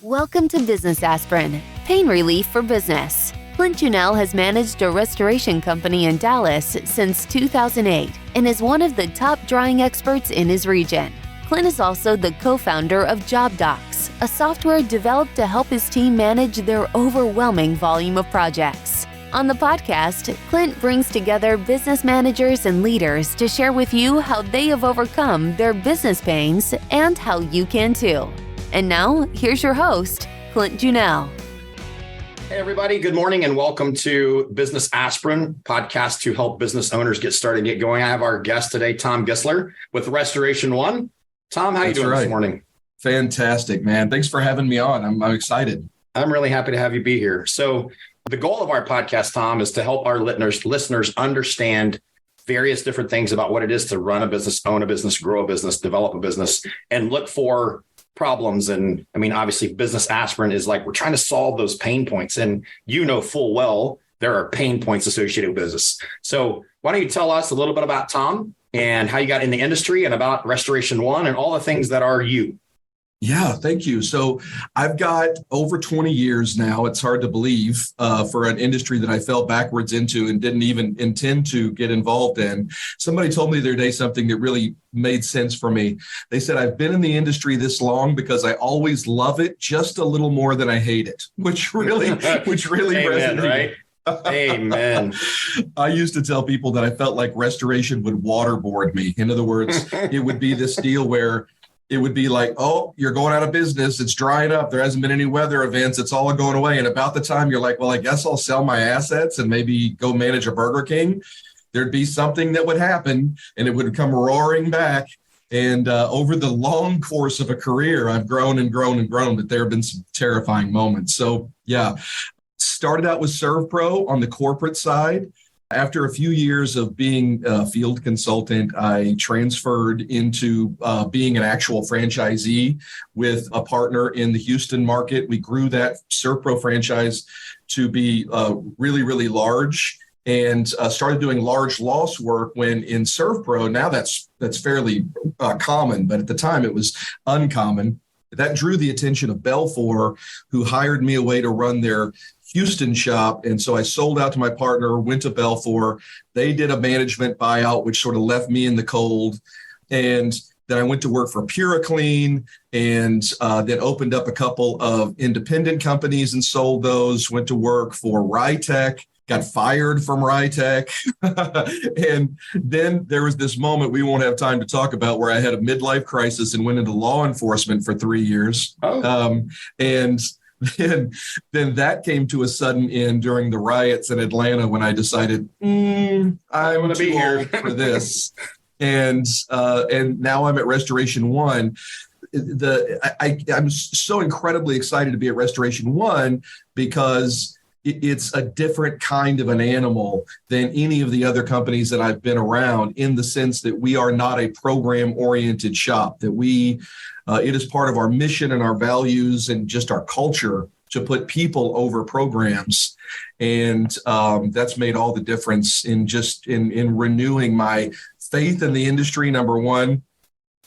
Welcome to Business Aspirin, pain relief for business. Clint has managed a restoration company in Dallas since 2008 and is one of the top drying experts in his region. Clint is also the co-founder of JobDocs, a software developed to help his team manage their overwhelming volume of projects. On the podcast, Clint brings together business managers and leaders to share with you how they have overcome their business pains and how you can too. And now, here's your host, Clint. Hey, everybody. Good morning and welcome to Business Aspirin, podcast to help business owners get started and get going. I have our guest today, Tom Gissler with Restoration One. Tom, how are you doing this morning? Fantastic, man. Thanks for having me on. I'm excited. I'm really happy to have you be here. So the goal of our podcast, Tom, is to help our listeners understand various different things about what it is to run a business, own a business, grow a business, develop a business, and look for problems. And I mean, obviously, Business Aspirin is like we're trying to solve those pain points. And you know full well there are pain points associated with business. So why don't you tell us a little bit about Tom and how you got in the industry and about Restoration One and all the things that are you? Yeah, thank you. So I've got over 20 years now. It's hard to believe for an industry that I fell backwards into and didn't even intend to get involved in. Somebody told me the other day something that really made sense for me. They said, I've been in the industry this long because I always love it just a little more than I hate it, which really Amen, resonated. Right? Amen. I used to tell people that I felt like restoration would waterboard me. In other words, it would be this deal where it would be like, oh, you're going out of business. It's drying up. There hasn't been any weather events. It's all going away. And about the time you're like, well, I guess I'll sell my assets and maybe go manage a Burger King. There'd be something that would happen and it would come roaring back. And over the long course of a career, I've grown and grown and grown, but there have been some terrifying moments. So yeah, started out with ServPro on the corporate side. After a few years of being a field consultant, I transferred into being an actual franchisee with a partner in the Houston market. We grew that ServPro franchise to be really, really large and started doing large loss work when in ServPro. Now that's fairly common, but at the time it was uncommon. That drew the attention of Belfour, who hired me away to run their Houston shop. And so I sold out to my partner, went to Belfour. They did a management buyout, which sort of left me in the cold. And then I went to work for PuraClean and then opened up a couple of independent companies and sold those, went to work for Rytech, got fired from Rytech. And then there was this moment we won't have time to talk about where I had a midlife crisis and went into law enforcement for 3 years. And then that came to a sudden end during the riots in Atlanta when I decided, I'm going to be here for this. And now I'm at Restoration One. I'm so incredibly excited to be at Restoration One because it's a different kind of an animal than any of the other companies that I've been around, in the sense that we are not a program-oriented shop, that it is part of our mission and our values and just our culture to put people over programs. And that's made all the difference in renewing my faith in the industry, number one.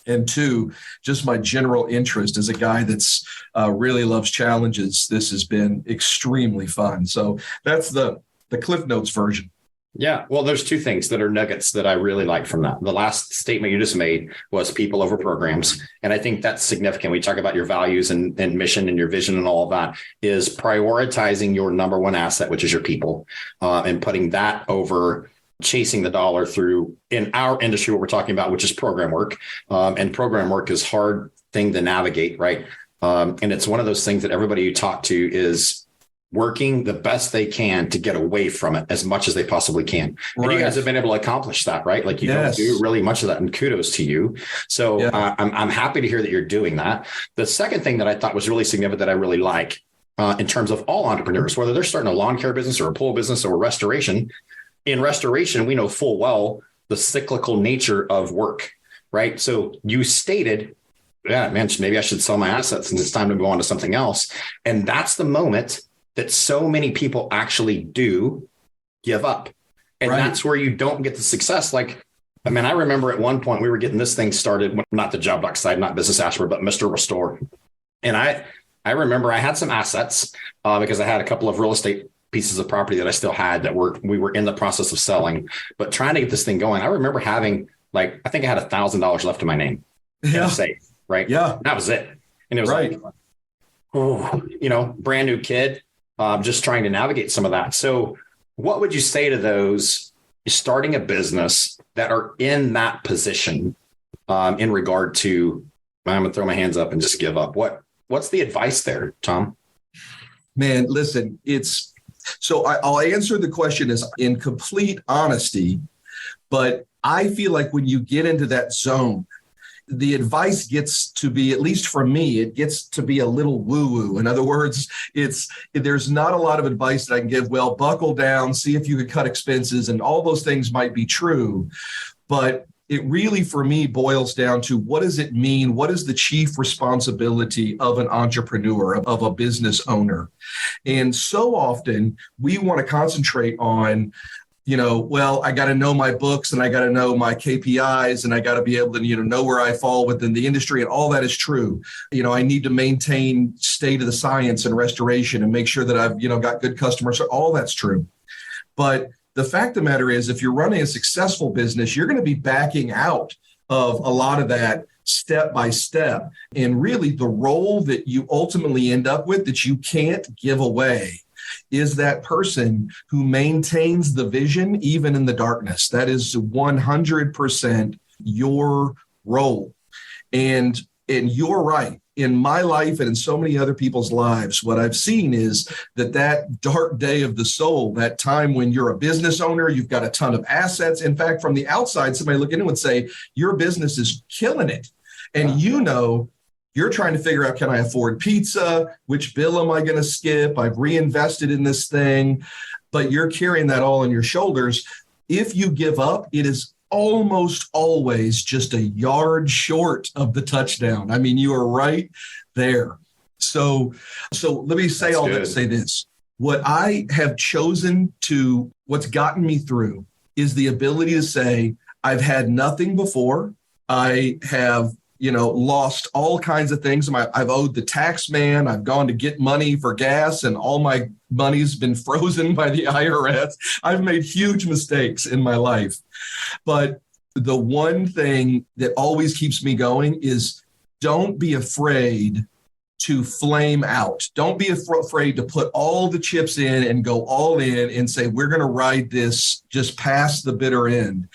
And two, just my general interest as a guy that's really loves challenges. This has been extremely fun. So that's the Cliff Notes version. Yeah. Well, there's two things that are nuggets that I really like from that. The last statement you just made was people over programs. And I think that's significant. We talk about your values and mission and your vision and all of that, is prioritizing your number one asset, which is your people, and putting that over chasing the dollar through, in our industry, what we're talking about, which is program work. And program work is a hard thing to navigate, right? And it's one of those things that everybody you talk to is working the best they can to get away from it as much as they possibly can. And you guys have been able to accomplish that, right? Like you don't do really much of that, and kudos to you. So I'm happy to hear that you're doing that. The second thing that I thought was really significant that I really like in terms of all entrepreneurs, whether they're starting a lawn care business or a pool business or restoration. In restoration, we know full well the cyclical nature of work, right? So you stated, yeah, man, maybe I should sell my assets and it's time to go on to something else. And that's the moment that so many people actually do give up. And that's where you don't get the success. Like, I mean, I remember at one point we were getting this thing started, not the JobDocs side, not Business Aspirin, but Mr. Restore. And I remember I had some assets because I had a couple of real estate pieces of property that I still had that we were in the process of selling, but trying to get this thing going. I remember having I think I had $1,000 left in my name in a safe, right? Yeah. That was it. And it was right. Brand new kid, just trying to navigate some of that. So what would you say to those starting a business that are in that position in regard to, I'm going to throw my hands up and just give up? What's the advice there, Tom? Man, listen, I'll answer the question as in complete honesty, but I feel like when you get into that zone, the advice gets to be, at least for me, it gets to be a little woo-woo. In other words, there's not a lot of advice that I can give. Well, buckle down, see if you could cut expenses, and all those things might be true. But it really, for me, boils down to what does it mean? What is the chief responsibility of an entrepreneur, of a business owner? And so often we want to concentrate on, I got to know my books and I got to know my KPIs and I got to be able to, know where I fall within the industry. And all that is true. I need to maintain state of the science and restoration and make sure that I've, got good customers. So all that's true. But the fact of the matter is, if you're running a successful business, you're going to be backing out of a lot of that step by step. And really the role that you ultimately end up with that you can't give away is that person who maintains the vision even in the darkness. That is 100% your role. And you're right. In my life and in so many other people's lives, what I've seen is that dark day of the soul, that time when you're a business owner, you've got a ton of assets. In fact, from the outside, somebody look in and would say, your business is killing it. And you're trying to figure out, can I afford pizza? Which bill am I going to skip? I've reinvested in this thing, but you're carrying that all on your shoulders. If you give up, it is almost always just a yard short of the touchdown. I mean, you are right there. So let me say all that to say this. What I have chosen what's gotten me through is the ability to say, I've had nothing before. I have lost all kinds of things. I've owed the tax man. I've gone to get money for gas and all my money's been frozen by the IRS. I've made huge mistakes in my life. But the one thing that always keeps me going is don't be afraid to flame out. Don't be afraid to put all the chips in and go all in and say, we're going to ride this just past the bitter end.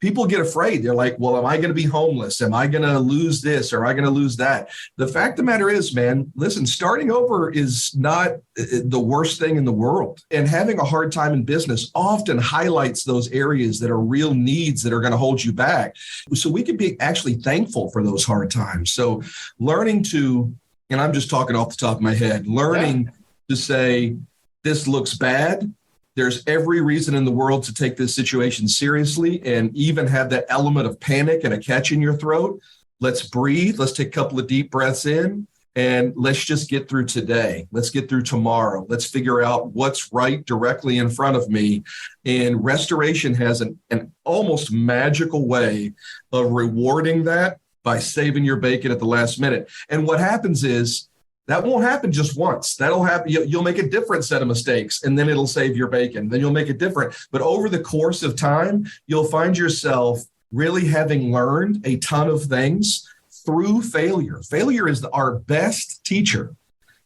People get afraid. They're like, well, am I going to be homeless? Am I going to lose this? Or am I going to lose that? The fact of the matter is, man, listen, starting over is not the worst thing in the world. And having a hard time in business often highlights those areas that are real needs that are going to hold you back. So we can be actually thankful for those hard times. So learning to, and I'm just talking off the top of my head, learning to say, this looks bad. There's every reason in the world to take this situation seriously and even have that element of panic and a catch in your throat. Let's breathe. Let's take a couple of deep breaths in and let's just get through today. Let's get through tomorrow. Let's figure out what's right directly in front of me. And restoration has an almost magical way of rewarding that by saving your bacon at the last minute. And what happens is, that won't happen just once. That'll happen. You'll make a different set of mistakes and then it'll save your bacon. Then you'll make it different. But over the course of time, you'll find yourself really having learned a ton of things through failure. Failure is our best teacher.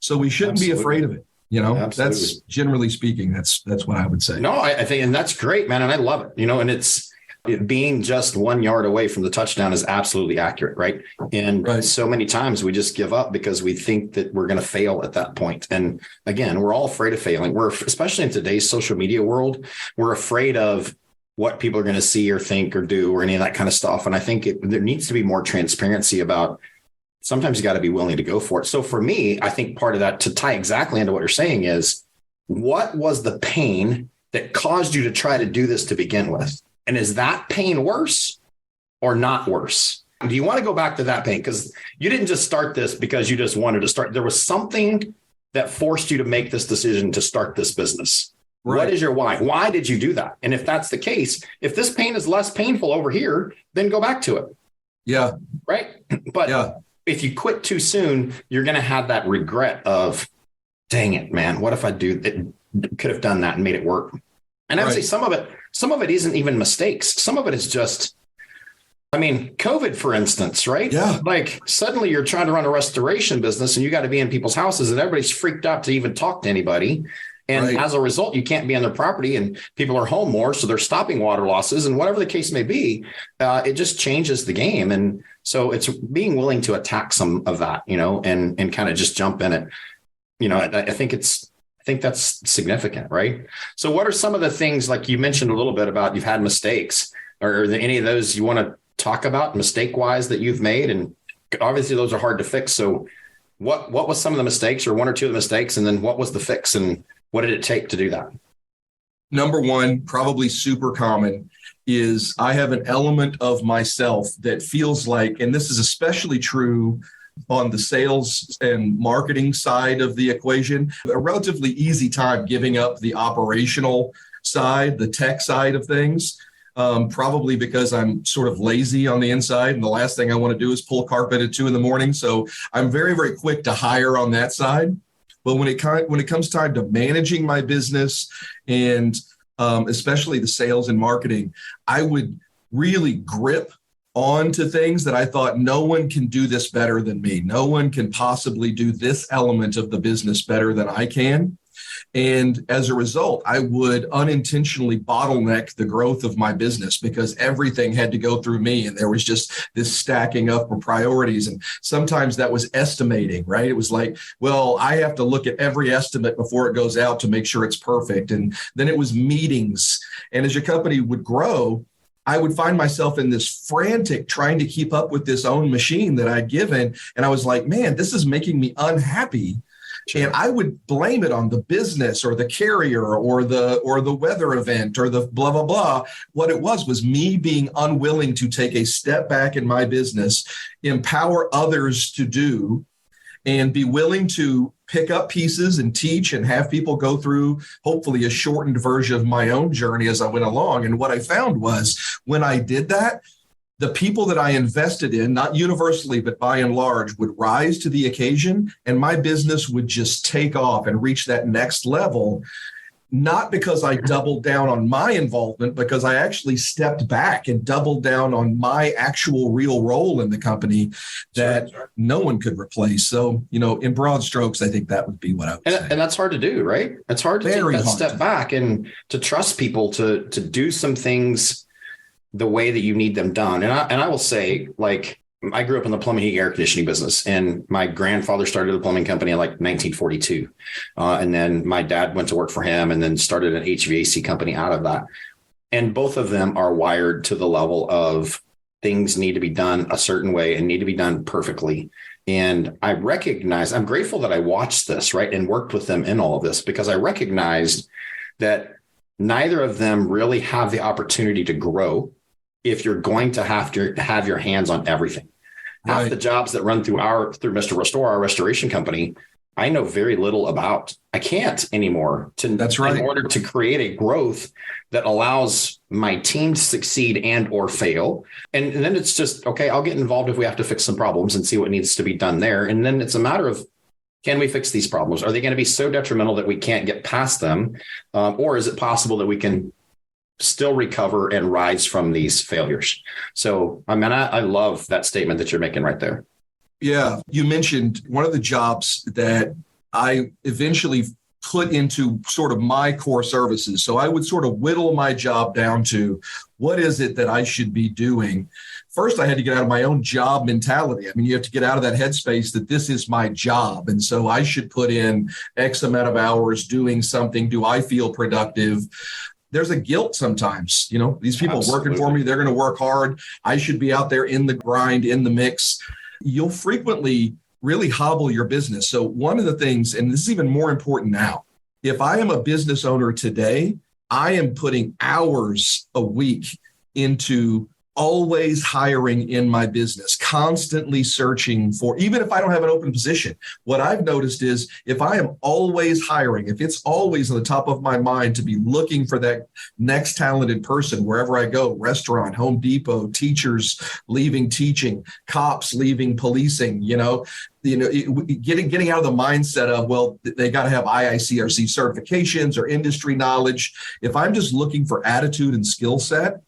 So we shouldn't be afraid of it. That's generally speaking, that's what I would say. No, I think, and that's great, man. And I love it, and it being just 1 yard away from the touchdown is absolutely accurate, right? And so many times we just give up because we think that we're going to fail at that point. And again, we're all afraid of failing. Especially in today's social media world, we're afraid of what people are going to see or think or do or any of that kind of stuff. And I think there needs to be more transparency about sometimes you got to be willing to go for it. So for me, I think part of that, to tie exactly into what you're saying, is what was the pain that caused you to try to do this to begin with? And is that pain worse or not worse? Do you want to go back to that pain? Because you didn't just start this because you just wanted to start. There was something that forced you to make this decision to start this business. Right. What is your why? Why did you do that? And if that's the case, if this pain is less painful over here, then go back to it. Yeah. Right. But if you quit too soon, you're going to have that regret of, dang it, man, what if I could have done that and made it work? And I would say some of it isn't even mistakes. Some of it is just, I mean, COVID, for instance, right? Yeah. Like suddenly you're trying to run a restoration business and you got to be in people's houses and everybody's freaked out to even talk to anybody. And as a result, you can't be on their property and people are home more. So they're stopping water losses and whatever the case may be, it just changes the game. And so it's being willing to attack some of that, and kind of just jump in it. I think that's significant, right? So what are some of the things, like you mentioned a little bit about you've had mistakes, or are there any of those you want to talk about mistake wise that you've made? And obviously those are hard to fix. So what was some of the mistakes, or one or two of the mistakes? And then what was the fix, and what did it take to do that? Number one, probably super common, is I have an element of myself that feels like, and this is especially true on the sales and marketing side of the equation, a relatively easy time giving up the operational side, the tech side of things, probably because I'm sort of lazy on the inside. And the last thing I want to do is pull carpet at 2 a.m. So I'm very, very quick to hire on that side. But when it comes time to managing my business and especially the sales and marketing, I would really grip onto things that I thought no one can do this better than me. No one can possibly do this element of the business better than I can. And as a result, I would unintentionally bottleneck the growth of my business because everything had to go through me. And there was just this stacking up of priorities. And sometimes that was estimating, right? It was like, well, I have to look at every estimate before it goes out to make sure it's perfect. And then it was meetings. And as your company would grow, I would find myself in this frantic trying to keep up with this own machine that I'd given. And I was like, man, this is making me unhappy. Sure. And I would blame it on the business or the carrier or the weather event or the blah, blah, blah. What it was me being unwilling to take a step back in my business, empower others to do, and be willing to pick up pieces and teach and have people go through hopefully a shortened version of my own journey as I went along. And what I found was when I did that, the people that I invested in, not universally, but by and large, would rise to the occasion, and my business would just take off and reach that next level. Not because I doubled down on my involvement, because I actually stepped back and doubled down on my actual real role in the company that no one could replace. So, in broad strokes, I think that would be what I would say. And that's hard to do, right? It's hard to take that step back and to trust people to do some things the way that you need them done. And I will say, like, I grew up in the plumbing, heating, air conditioning business, and my grandfather started a plumbing company in like 1942. And then my dad went to work for him and then started an HVAC company out of that. And both of them are wired to the level of things need to be done a certain way and need to be done perfectly. And I'm grateful that I watched this, right, and worked with them in all of this, because I recognized that neither of them really have the opportunity to grow if you're going to have your hands on everything. Half the jobs that run through Mr. Restore, our restoration company, I know very little about. I can't anymore in order to create a growth that allows my team to succeed and or fail. And then it's just, okay, I'll get involved if we have to fix some problems and see what needs to be done there. And then it's a matter of, can we fix these problems? Are they going to be so detrimental that we can't get past them? Or is it possible that we can still recover and rise from these failures? So, I love that statement that you're making right there. Yeah. You mentioned one of the jobs that I eventually put into sort of my core services. So I would sort of whittle my job down to what is it that I should be doing? First, I had to get out of my own job mentality. I mean, you have to get out of that headspace that this is my job. And so I should put in X amount of hours doing something. Do I feel productive? There's a guilt sometimes, these people Absolutely. Working for me, they're going to work hard. I should be out there in the grind, in the mix. You'll frequently really hobble your business. So one of the things, and this is even more important now, if I am a business owner today, I am putting hours a week into always hiring in my business, constantly searching for, even if I don't have an open position. What I've noticed is if I am always hiring, if it's always on the top of my mind to be looking for that next talented person wherever I go, restaurant, Home Depot, teachers leaving teaching, cops leaving policing, getting out of the mindset of, well, they got to have IICRC certifications or industry knowledge. If I'm just looking for attitude and skill set,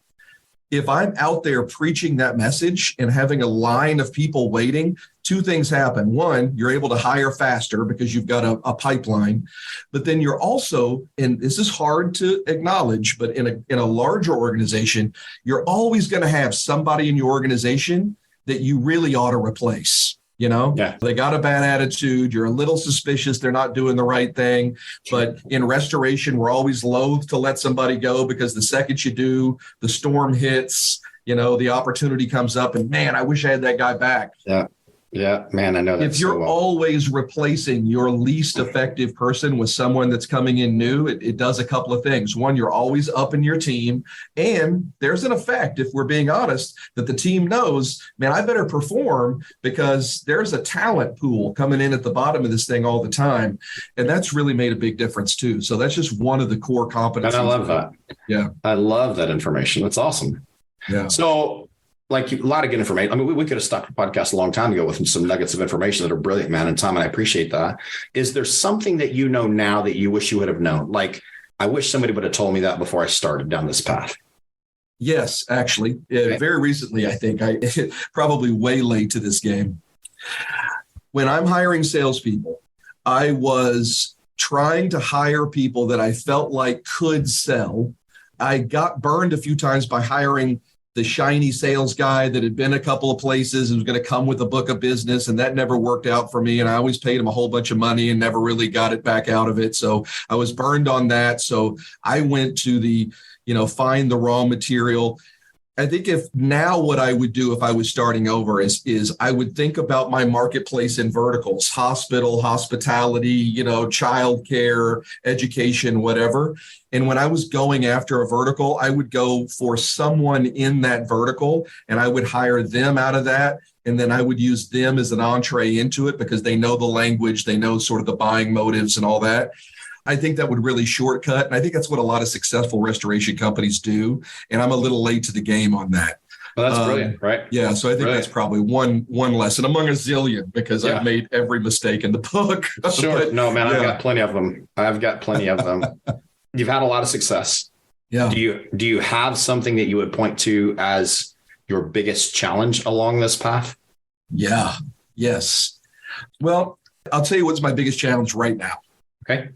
if I'm out there preaching that message and having a line of people waiting, two things happen. One, you're able to hire faster because you've got a pipeline, but then you're also, and this is hard to acknowledge, but in a larger organization, you're always going to have somebody in your organization that you really ought to replace. Yeah. They got a bad attitude. You're a little suspicious they're not doing the right thing. But in restoration, we're always loath to let somebody go because the second you do, the storm hits, the opportunity comes up and man, I wish I had that guy back. Yeah. Yeah, man, I know that. If you're always replacing your least effective person with someone that's coming in new, it does a couple of things. One, you're always upping your team. And there's an effect, if we're being honest, that the team knows, man, I better perform because there's a talent pool coming in at the bottom of this thing all the time. And that's really made a big difference too. So that's just one of the core competencies. And I love that. Yeah. I love that information. That's awesome. Yeah. So, like a lot of good information. I mean, we could have stopped the podcast a long time ago with some nuggets of information that are brilliant, man, and Tom, and I appreciate that. Is there something that you know now that you wish you would have known? Like, I wish somebody would have told me that before I started down this path. Yes, actually. Okay. Very recently, I think. I probably way late to this game. When I'm hiring salespeople, I was trying to hire people that I felt like could sell. I got burned a few times by hiring the shiny sales guy that had been a couple of places and was going to come with a book of business. And that never worked out for me. And I always paid him a whole bunch of money and never really got it back out of it. So I was burned on that. So I went to the, find the raw material. I think if now what I would do if I was starting over is I would think about my marketplace in verticals, hospital, hospitality, childcare, education, whatever. And when I was going after a vertical, I would go for someone in that vertical and I would hire them out of that. And then I would use them as an entree into it because they know the language, they know sort of the buying motives and all that. I think that would really shortcut. And I think that's what a lot of successful restoration companies do. And I'm a little late to the game on that. Well, that's brilliant, right? Yeah. So I think that's probably one lesson among a zillion because I've made every mistake in the book. Sure. But, no, man, I've got plenty of them. You've had a lot of success. Yeah. Do you have something that you would point to as your biggest challenge along this path? Yeah. Yes. Well, I'll tell you what's my biggest challenge right now. Okay.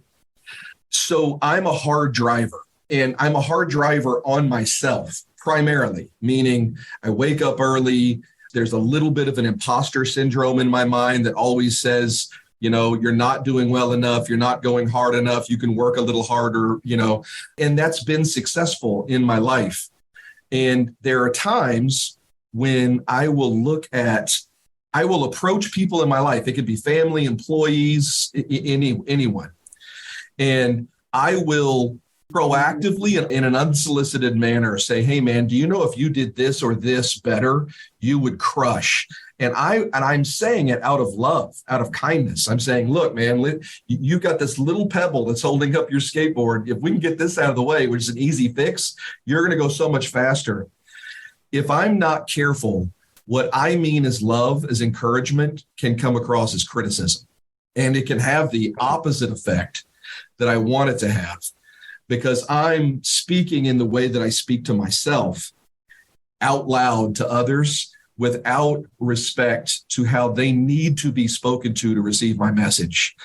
So I'm a hard driver, and I'm a hard driver on myself primarily, meaning I wake up early. There's a little bit of an imposter syndrome in my mind that always says, you're not doing well enough. You're not going hard enough. You can work a little harder, and that's been successful in my life. And there are times when I will approach people in my life. It could be family, employees, anyone. And I will proactively in an unsolicited manner say, hey, man, do you know if you did this or this better, you would crush? And I'm saying it out of love, out of kindness. I'm saying, look, man, you got this little pebble that's holding up your skateboard. If we can get this out of the way, which is an easy fix, you're going to go so much faster. If I'm not careful, what I mean as love, as encouragement, can come across as criticism. And it can have the opposite effect that I want it to have, because I'm speaking in the way that I speak to myself out loud to others without respect to how they need to be spoken to receive my message.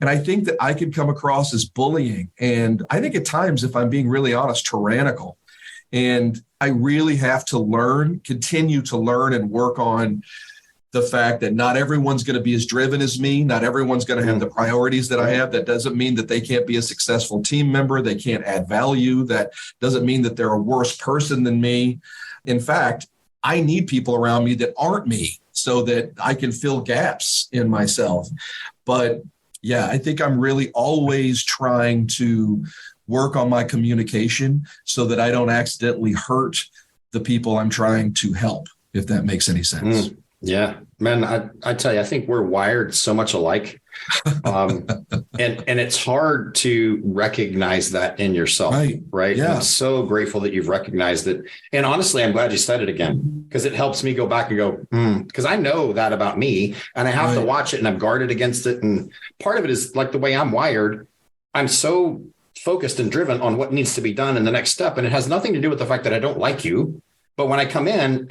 And I think that I can come across as bullying. And I think at times, if I'm being really honest, tyrannical. And I really have to continue to learn and work on the fact that not everyone's going to be as driven as me. Not everyone's going to have the priorities that I have. That doesn't mean that they can't be a successful team member. They can't add value. That doesn't mean that they're a worse person than me. In fact, I need people around me that aren't me so that I can fill gaps in myself. But yeah, I think I'm really always trying to work on my communication so that I don't accidentally hurt the people I'm trying to help, if that makes any sense. Yeah, man, I tell you, I think we're wired so much alike. And it's hard to recognize that in yourself. Right. Yeah. I'm so grateful that you've recognized it. And honestly, I'm glad you said it again, because it helps me go back and go, because I know that about me and I have to watch it and I'm guarded against it. And part of it is like the way I'm wired. I'm so focused and driven on what needs to be done in the next step. And it has nothing to do with the fact that I don't like you. But when I come in,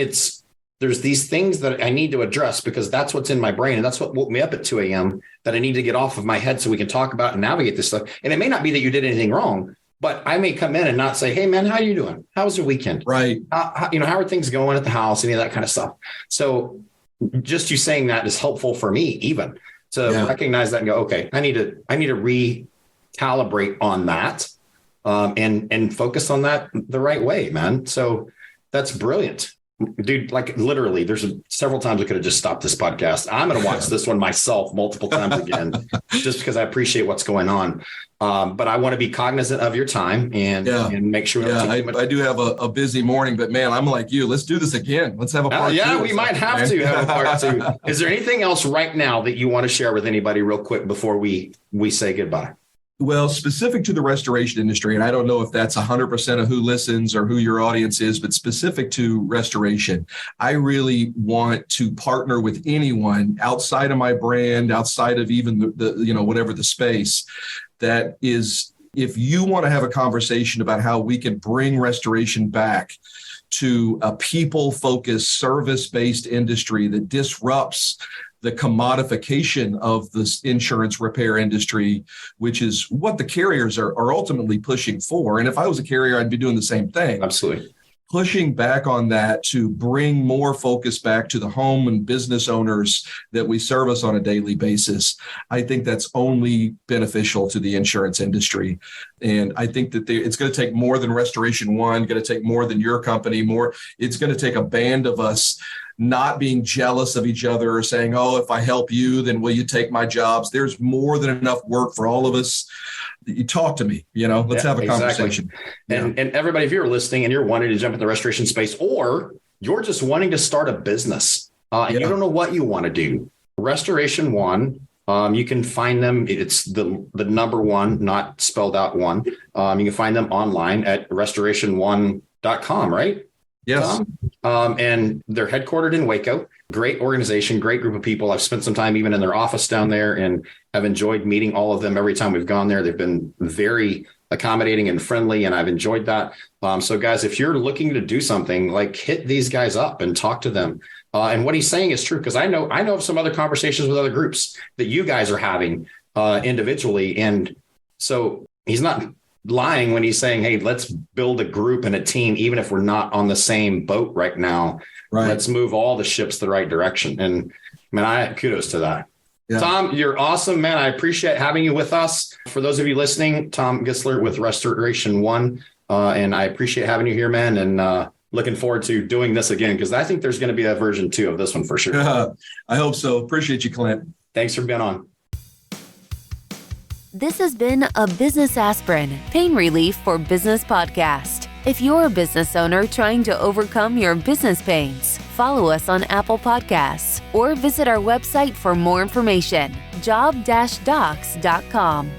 there's these things that I need to address because that's what's in my brain. And that's what woke me up at 2 a.m. that I need to get off of my head so we can talk about and navigate this stuff. And it may not be that you did anything wrong, but I may come in and not say, hey, man, how are you doing? How was your weekend? Right. How are things going at the house? Any of that kind of stuff. So just you saying that is helpful for me even to recognize that and go, okay, I need to recalibrate on that and focus on that the right way, man. So that's brilliant. Dude, like literally, there's several times I could have just stopped this podcast. I'm going to watch this one myself multiple times again, just because I appreciate what's going on. But I want to be cognizant of your time and make sure. I do have a busy morning, but man, I'm like you. Let's do this again. Let's have a part two. We might have to have a part two. Is there anything else right now that you want to share with anybody real quick before we say goodbye? Well, specific to the restoration industry, and I don't know if that's 100% of who listens or who your audience is, but specific to restoration, I really want to partner with anyone outside of my brand, outside of even the whatever the space that is, if you want to have a conversation about how we can bring restoration back to a people-focused, service-based industry that disrupts the commodification of this insurance repair industry, which is what the carriers are ultimately pushing for. And if I was a carrier, I'd be doing the same thing. Absolutely. Pushing back on that to bring more focus back to the home and business owners that we service on a daily basis. I think that's only beneficial to the insurance industry. And I think that it's going to take more than Restoration One, going to take more than your company, it's going to take a band of us not being jealous of each other or saying, oh, if I help you, then will you take my jobs? There's more than enough work for all of us. You talk to me, let's have a conversation. And everybody, if you're listening and you're wanting to jump in the restoration space, or you're just wanting to start a business and you don't know what you want to do, Restoration One, you can find them. It's the number one, not spelled out one. You can find them online at restoration1.com, right? Yes. And they're headquartered in Waco. Great organization, great group of people. I've spent some time even in their office down there and have enjoyed meeting all of them every time we've gone there. They've been very accommodating and friendly, and I've enjoyed that. So guys, if you're looking to do something, like hit these guys up and talk to them. And what he's saying is true, because I know of some other conversations with other groups that you guys are having individually. And so he's not lying when he's saying, hey, let's build a group and a team, even if we're not on the same boat right now. Right. Let's move all the ships the right direction. And man, kudos to that. Yeah. Tom, you're awesome, man. I appreciate having you with us. For those of you listening, Tom Gissler with Restoration One. And I appreciate having you here, man. And looking forward to doing this again, because I think there's going to be a version 2 of this one for sure. I hope so. Appreciate you, Clint. Thanks for being on. This has been a Business Aspirin, Pain Relief for Business podcast. If you're a business owner trying to overcome your business pains, follow us on Apple Podcasts or visit our website for more information, job-docs.com.